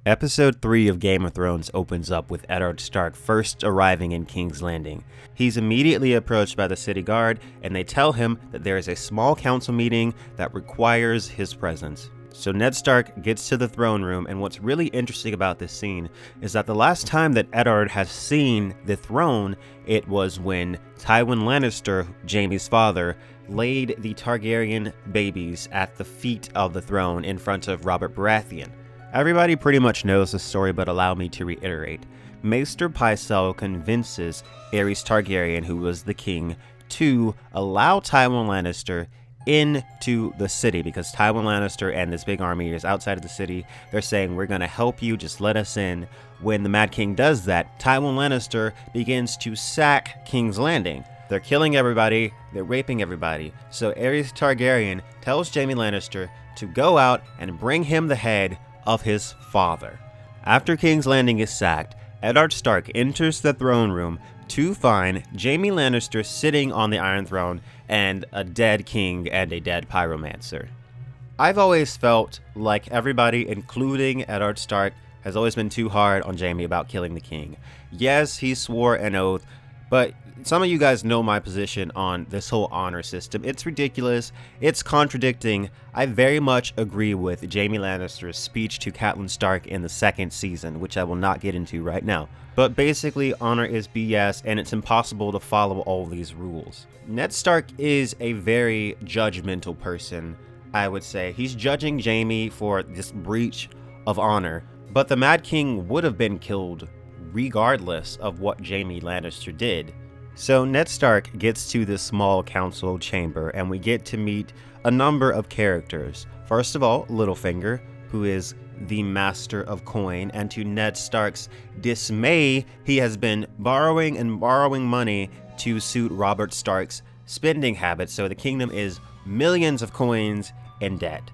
Episode 3 of Game of Thrones opens up with Eddard Stark first arriving in King's Landing. He's immediately approached by the city guard, and they tell him that there is a small council meeting that requires his presence. So Ned Stark gets to the throne room, and what's really interesting about this scene is that the last time that Eddard has seen the throne, it was when Tywin Lannister, Jaime's father, laid the Targaryen babies at the feet of the throne in front of Robert Baratheon. Everybody pretty much knows the story, but allow me to reiterate. Maester Pycelle convinces Aerys Targaryen, who was the king, to allow Tywin Lannister into the city because Tywin Lannister and this big army is outside of the city. They're saying, we're going to help you, just let us in. When the Mad King does that, Tywin Lannister begins to sack King's Landing. They're killing everybody, they're raping everybody. So Aerys Targaryen tells Jaime Lannister to go out and bring him the head of his father. After King's Landing is sacked, Eddard Stark enters the throne room to find Jaime Lannister sitting on the Iron Throne and a dead king and a dead pyromancer. I've always felt like everybody, including Eddard Stark, has always been too hard on Jaime about killing the king. Yes, he swore an oath, but some of you guys know my position on this whole honor system. It's ridiculous. It's contradicting. I very much agree with Jaime Lannister's speech to Catelyn Stark in the second season, which I will not get into right now. But basically, honor is BS, and it's impossible to follow all these rules. Ned Stark is a very judgmental person, I would say. He's judging Jaime for this breach of honor, but the Mad King would have been killed regardless of what Jaime Lannister did. So Ned Stark gets to this small council chamber, and we get to meet a number of characters. First of all, Littlefinger, who is the master of coin, and to Ned Stark's dismay, he has been borrowing and borrowing money to suit Robert Stark's spending habits, so the kingdom is millions of coins in debt.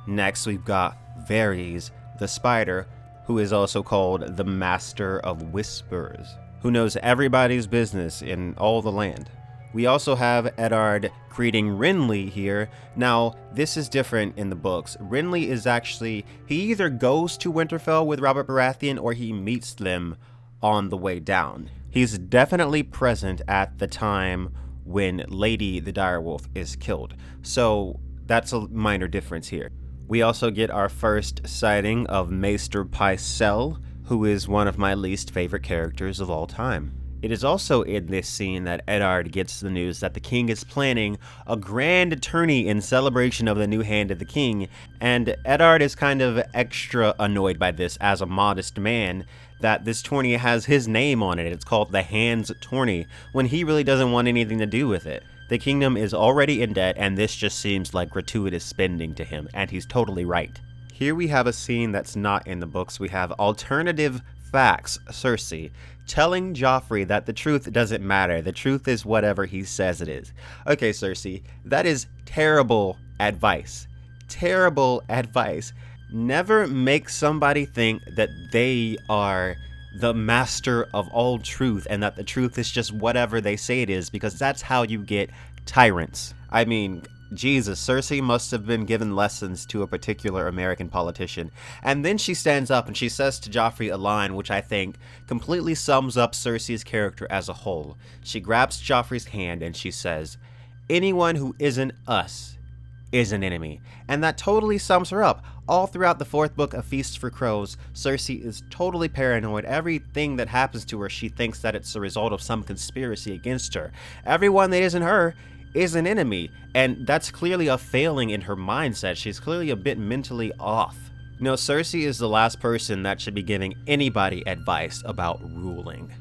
Next, we've got Varys, the spider, who is also called the Master of Whispers, who knows everybody's business in all the land. We also have Eddard greeting Renly here. Now, this is different in the books. Renly is actually, he either goes to Winterfell with Robert Baratheon or he meets them on the way down. He's definitely present at the time when Lady the Direwolf is killed. So that's a minor difference here. We also get our first sighting of Maester Pycelle, who is one of my least favorite characters of all time. It is also in this scene that Eddard gets the news that the king is planning a grand tourney in celebration of the new hand of the king, and Eddard is kind of extra annoyed by this as a modest man, that this tourney has his name on it. It's called the Hands Tourney, when he really doesn't want anything to do with it. The kingdom is already in debt, and this just seems like gratuitous spending to him, and he's totally right. Here we have a scene that's not in the books. We have alternative facts, Cersei, telling Joffrey that the truth doesn't matter. The truth is whatever he says it is. Okay, Cersei, that is terrible advice. Terrible advice. Never make somebody think that they are the master of all truth and that the truth is just whatever they say it is, because that's how you get tyrants. I mean, Jesus, Cersei must have been given lessons to a particular American politician. And then she stands up and she says to Joffrey a line which I think completely sums up Cersei's character as a whole. She grabs Joffrey's hand and she says, "Anyone who isn't us is an enemy." And that totally sums her up. All throughout the fourth book of Feast for Crows, Cersei is totally paranoid. Everything that happens to her, she thinks that it's a result of some conspiracy against her. Everyone that isn't her is an enemy, and that's clearly a failing in her mindset. She's clearly a bit mentally off. You know, Cersei is the last person that should be giving anybody advice about ruling.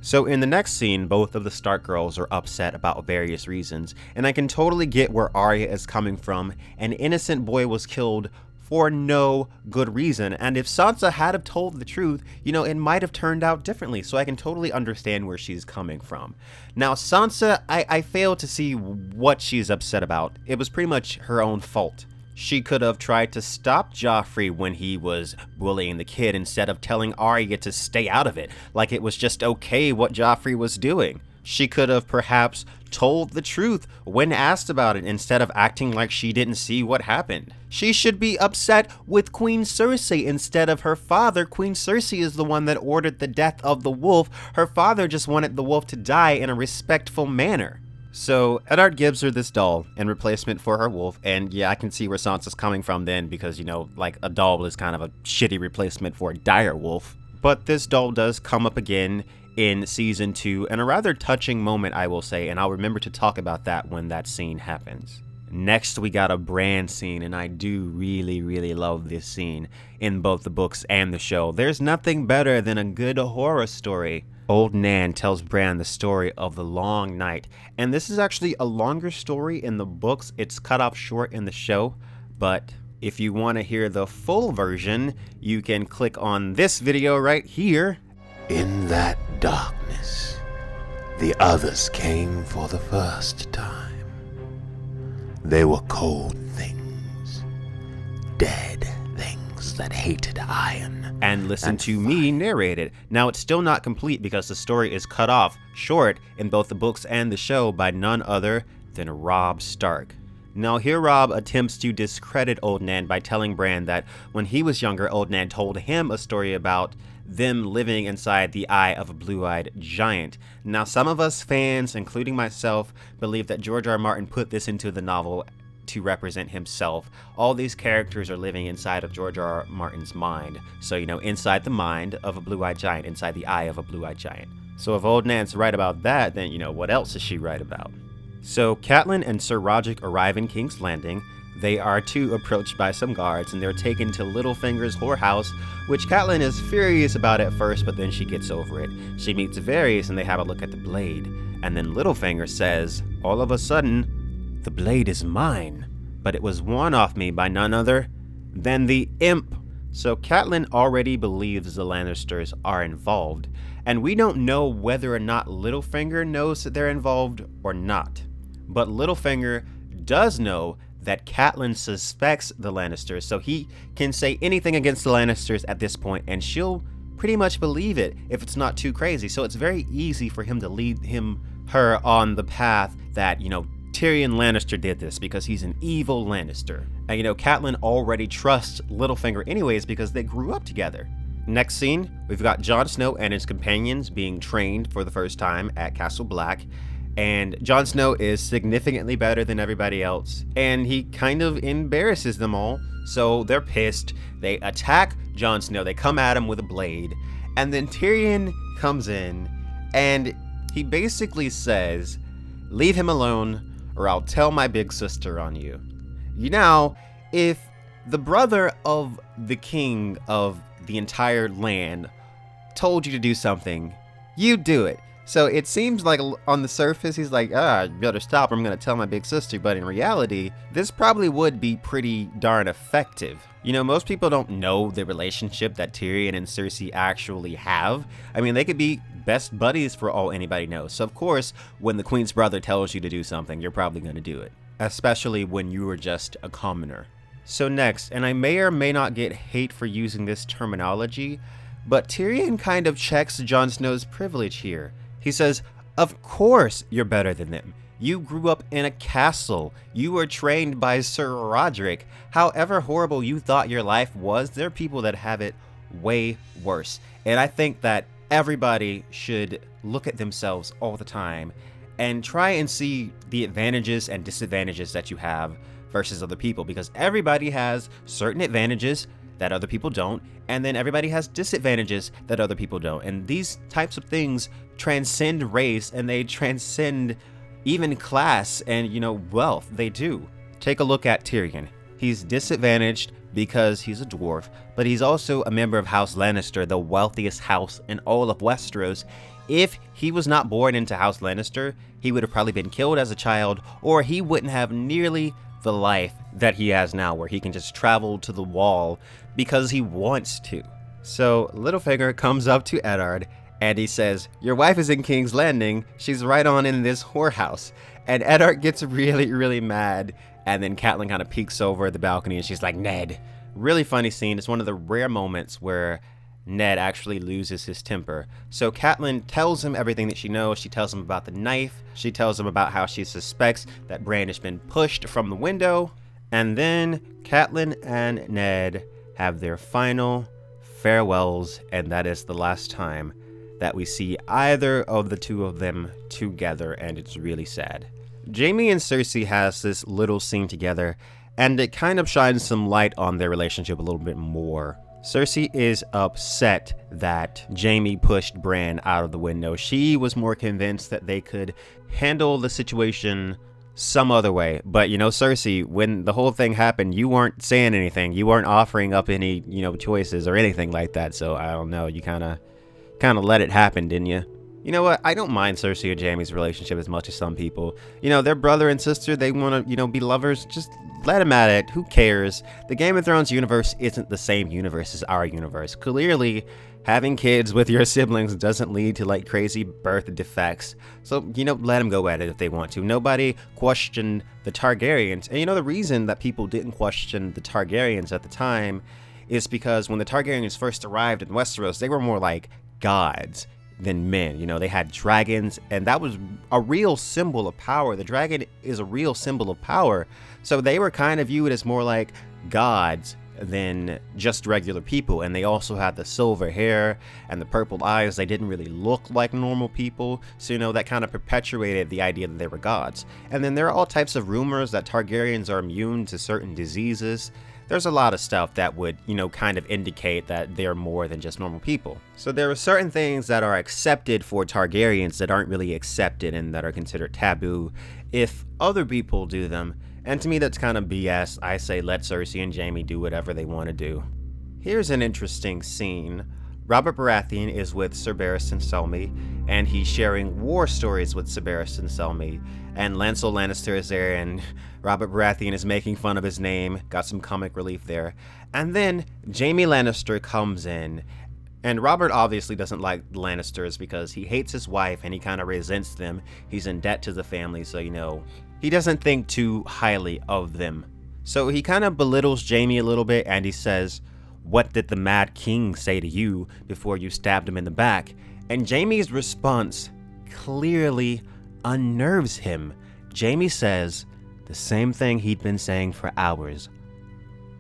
So in the next scene, both of the Stark girls are upset about various reasons, and I can totally get where Arya is coming from. An innocent boy was killed for no good reason, and if Sansa had have told the truth, you know, it might have turned out differently, so I can totally understand where she's coming from. Now, Sansa, I fail to see what she's upset about. It was pretty much her own fault. She could have tried to stop Joffrey when he was bullying the kid instead of telling Arya to stay out of it, like it was just okay what Joffrey was doing. She could have perhaps told the truth when asked about it instead of acting like she didn't see what happened. She should be upset with Queen Cersei instead of her father. Queen Cersei is the one that ordered the death of the wolf. Her father just wanted the wolf to die in a respectful manner. So Eddard gives her this doll in replacement for her wolf, and yeah, I can see where Sansa's coming from then, because, you know, like, a doll is kind of a shitty replacement for a dire wolf. But this doll does come up again in season 2, and a rather touching moment, I will say, and I'll remember to talk about that when that scene happens. Next, we got a Bran scene, and I do really love this scene in both the books and the show. There's nothing better than a good horror story. Old Nan tells Bran the story of the Long Night, and this is actually a longer story in the books. It's cut off short in the show, but if you want to hear the full version, you can click on this video right here. In that darkness, the others came for the first time. They were cold things, dead things that hated iron. And listen to me narrate it. Now, it's still not complete because the story is cut off short in both the books and the show by none other than Robb Stark. Now, here Robb attempts to discredit Old Nan by telling Bran that when he was younger, Old Nan told him a story about them living inside the eye of a blue-eyed giant. Now, some of us fans, including myself, believe that George R. Martin put this into the novel to represent himself. All these characters are living inside of George R. Martin's mind. So, you know, inside the mind of a blue-eyed giant, inside the eye of a blue-eyed giant. So if Old Nan's right about that, then, you know, what else is she right about? So Catelyn and Sir Roderick arrive in King's Landing. They are too approached by some guards, and they're taken to Littlefinger's whorehouse, which Catelyn is furious about at first, but then she gets over it. She meets Varys, and they have a look at the blade. And then Littlefinger says, all of a sudden, the blade is mine, but it was won off me by none other than the imp. So Catelyn already believes the Lannisters are involved, and we don't know whether or not Littlefinger knows that they're involved or not. But Littlefinger does know that Catelyn suspects the Lannisters, so he can say anything against the Lannisters at this point, and she'll pretty much believe it if it's not too crazy. So it's very easy for him to lead her on the path that, you know, Tyrion Lannister did this because he's an evil Lannister. And, you know, Catelyn already trusts Littlefinger anyways because they grew up together. Next scene, we've got Jon Snow and his companions being trained for the first time at Castle Black. And Jon Snow is significantly better than everybody else, and he kind of embarrasses them all, so they're pissed. They attack Jon Snow, they come at him with a blade, and then Tyrion comes in, and he basically says, leave him alone, or I'll tell my big sister on you. You know, if the brother of the king of the entire land told you to do something, you'd do it. So it seems like on the surface, he's like, you better stop, I'm going to tell my big sister. But in reality, this probably would be pretty darn effective. You know, most people don't know the relationship that Tyrion and Cersei actually have. I mean, they could be best buddies for all anybody knows. So of course, when the queen's brother tells you to do something, you're probably going to do it. Especially when you were just a commoner. So next, and I may or may not get hate for using this terminology, but Tyrion kind of checks Jon Snow's privilege here. He says, of course you're better than them. You grew up in a castle. You were trained by Sir Roderick. However horrible you thought your life was, there are people that have it way worse. And I think that everybody should look at themselves all the time and try and see the advantages and disadvantages that you have versus other people, because everybody has certain advantages that other people don't, and then everybody has disadvantages that other people don't. And these types of things transcend race, and they transcend even class and, you know, wealth. They do. Take a look at Tyrion. He's disadvantaged because he's a dwarf, but he's also a member of House Lannister, the wealthiest house in all of Westeros. If he was not born into House Lannister, he would have probably been killed as a child, or he wouldn't have nearly the life that he has now, where he can just travel to the wall because he wants to. So Littlefinger comes up to Eddard and he says, your wife is in King's Landing. She's right on in this whorehouse. And Eddard gets really mad. And then Catelyn kind of peeks over the balcony and she's like, Ned. Really funny scene. It's one of the rare moments where Ned actually loses his temper. So Catelyn tells him everything that she knows. She tells him about the knife. She tells him about how she suspects that Bran has been pushed from the window. And then Catelyn and Ned have their final farewells, and that is the last time that we see either of the two of them together, and it's really sad. Jaime and Cersei has this little scene together, and it kind of shines some light on their relationship a little bit more. Cersei is upset that Jaime pushed Bran out of the window. She was more convinced that they could handle the situation some other way. But, Cersei, when the whole thing happened, you weren't saying anything. You weren't offering up any, choices or anything like that. So, I don't know. You kind of let it happen, didn't you? You know what? I don't mind Cersei and Jaime's relationship as much as some people. They're brother and sister. They want to, be lovers. Just let them at it. Who cares? The Game of Thrones universe isn't the same universe as our universe. Clearly, having kids with your siblings doesn't lead to crazy birth defects. So, let them go at it if they want to. Nobody questioned the Targaryens. And the reason that people didn't question the Targaryens at the time is because when the Targaryens first arrived in Westeros, they were more like gods than men. They had dragons, and that was a real symbol of power. The dragon is a real symbol of power. So they were kind of viewed as more like gods than just regular people. And they also had the silver hair and the purple eyes. They didn't really look like normal people. So, that kind of perpetuated the idea that they were gods. And then there are all types of rumors that Targaryens are immune to certain diseases. There's a lot of stuff that would, kind of indicate that they're more than just normal people. So there are certain things that are accepted for Targaryens that aren't really accepted and that are considered taboo if other people do them. And to me, that's kind of BS. I say let Cersei and Jaime do whatever they want to do. Here's an interesting scene. Robert Baratheon is with Ser Barristan Selmy, and he's sharing war stories with Ser Barristan Selmy. And Lancel Lannister is there, and Robert Baratheon is making fun of his name. Got some comic relief there. And then Jaime Lannister comes in, and Robert obviously doesn't like the Lannisters because he hates his wife and he kind of resents them. He's in debt to the family, so he doesn't think too highly of them. So he kind of belittles Jaime a little bit, and he says, "What did the Mad King say to you before you stabbed him in the back?" And Jaime's response clearly unnerves him. Jaime says the same thing he'd been saying for hours: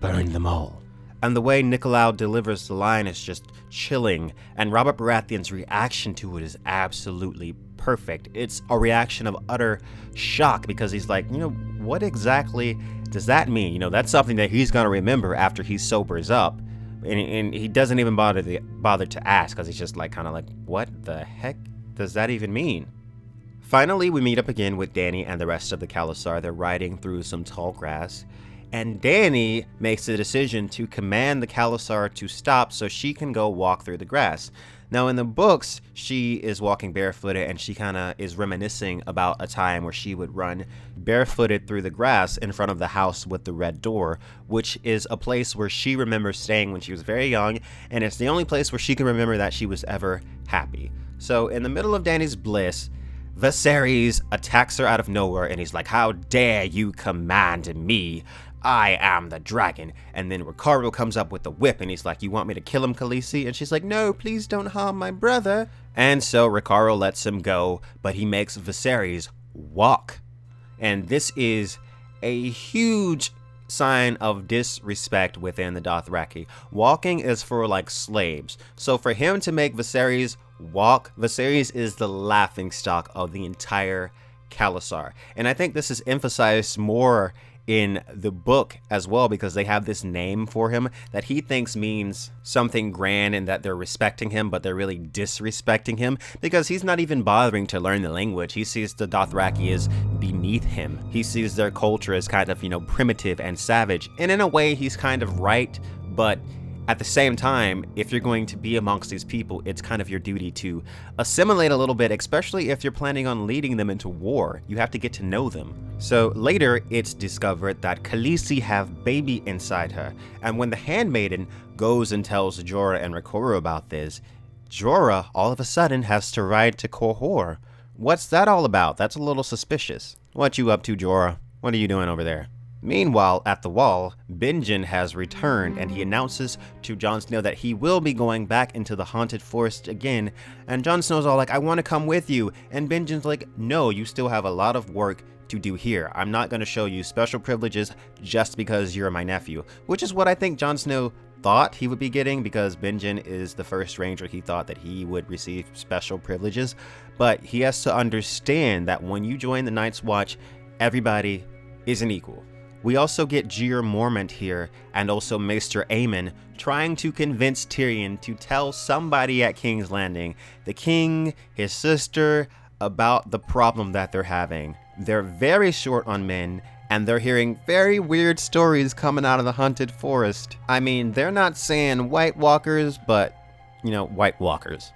"Burn them all." And the way Nicolau delivers the line is just chilling, and Robert Baratheon's reaction to it is absolutely perfect. It's a reaction of utter shock because he's like, what exactly does that mean? That's something that he's going to remember after he sobers up. And he doesn't even bother to ask because he's just kind of like, what the heck does that even mean? Finally, we meet up again with Dany and the rest of the Khalasar. They're riding through some tall grass, and Dany makes the decision to command the Khalasar to stop so she can go walk through the grass. Now, in the books, she is walking barefooted, and she kind of is reminiscing about a time where she would run barefooted through the grass in front of the house with the red door, which is a place where she remembers staying when she was very young, and it's the only place where she can remember that she was ever happy. So, in the middle of Dany's bliss, Viserys attacks her out of nowhere, and he's like, "How dare you command me? I am the dragon." And then Ricardo comes up with the whip, and he's like, "You want me to kill him, Khaleesi?" And she's like, "No, please don't harm my brother." And so Ricardo lets him go, but he makes Viserys walk. And this is a huge sign of disrespect within the Dothraki. Walking is for slaves. So for him to make Viserys walk, Viserys is the laughingstock of the entire Khalasar. And I think this is emphasized more in the book as well, because they have this name for him that he thinks means something grand and that they're respecting him, but they're really disrespecting him because he's not even bothering to learn the language. He sees the Dothraki as beneath him. He sees their culture as kind of, primitive and savage. And in a way, he's kind of right, but at the same time, if you're going to be amongst these people, it's kind of your duty to assimilate a little bit, especially if you're planning on leading them into war. You have to get to know them. So later, it's discovered that Khaleesi have baby inside her. And when the handmaiden goes and tells Jorah and Rhaenyra about this, Jorah all of a sudden has to ride to Qohor. What's that all about? That's a little suspicious. What you up to, Jorah? What are you doing over there? Meanwhile, at the wall, Benjen has returned and he announces to Jon Snow that he will be going back into the haunted forest again, and Jon Snow's all like, I want to come with you, and Benjen's like, no, you still have a lot of work to do here. I'm not going to show you special privileges just because you're my nephew, which is what I think Jon Snow thought he would be getting, because Benjen is the first ranger. He thought that he would receive special privileges, but he has to understand that when you join the Night's Watch, everybody is an equal. We also get Jeor Mormont here, and also Maester Aemon, trying to convince Tyrion to tell somebody at King's Landing, the king, his sister, about the problem that they're having. They're very short on men, and they're hearing very weird stories coming out of the haunted forest. I mean, they're not saying White Walkers, but, White Walkers.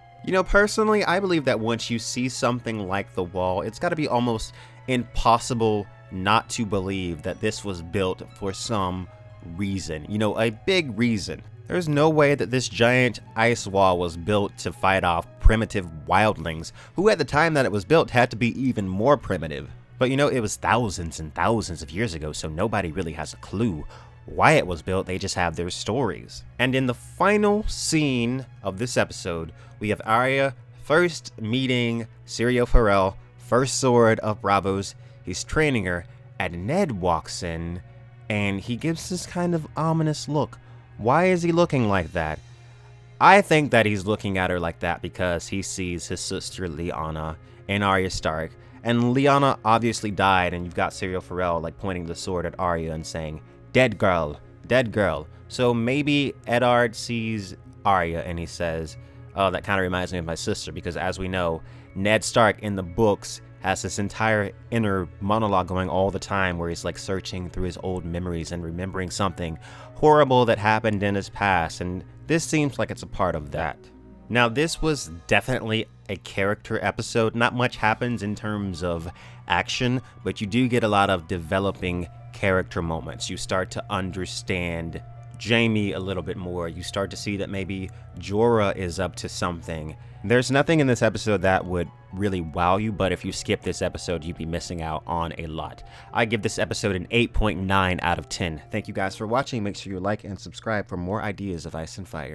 Personally, I believe that once you see something like the wall, it's got to be almost impossible not to believe that this was built for some reason, a big reason. There's no way that this giant ice wall was built to fight off primitive wildlings, who at the time that it was built had to be even more primitive. But it was thousands and thousands of years ago, so nobody really has a clue why it was built. They just have their stories. And in the final scene of this episode, we have Arya first meeting Syrio Forel, first sword of Braavos. He's training her, and Ned walks in, and he gives this kind of ominous look. Why is he looking like that? I think that he's looking at her like that because he sees his sister Lyanna and Arya Stark, and Lyanna obviously died, and you've got Syrio Forel like pointing the sword at Arya and saying, dead girl, dead girl. So maybe Eddard sees Arya and he says, oh, that kind of reminds me of my sister, because as we know, Ned Stark in the books has this entire inner monologue going all the time where he's like searching through his old memories and remembering something horrible that happened in his past, and this seems like it's a part of that. Now, this was definitely a character episode. Not much happens in terms of action, but you do get a lot of developing character moments. You start to understand Jaime a little bit more. You start to see that maybe Jorah is up to something. There's nothing in this episode that would really wow you, but if you skip this episode, you'd be missing out on a lot. I give this episode an 8.9 out of 10. Thank you guys for watching. Make sure you like and subscribe for more ideas of Ice and Fire.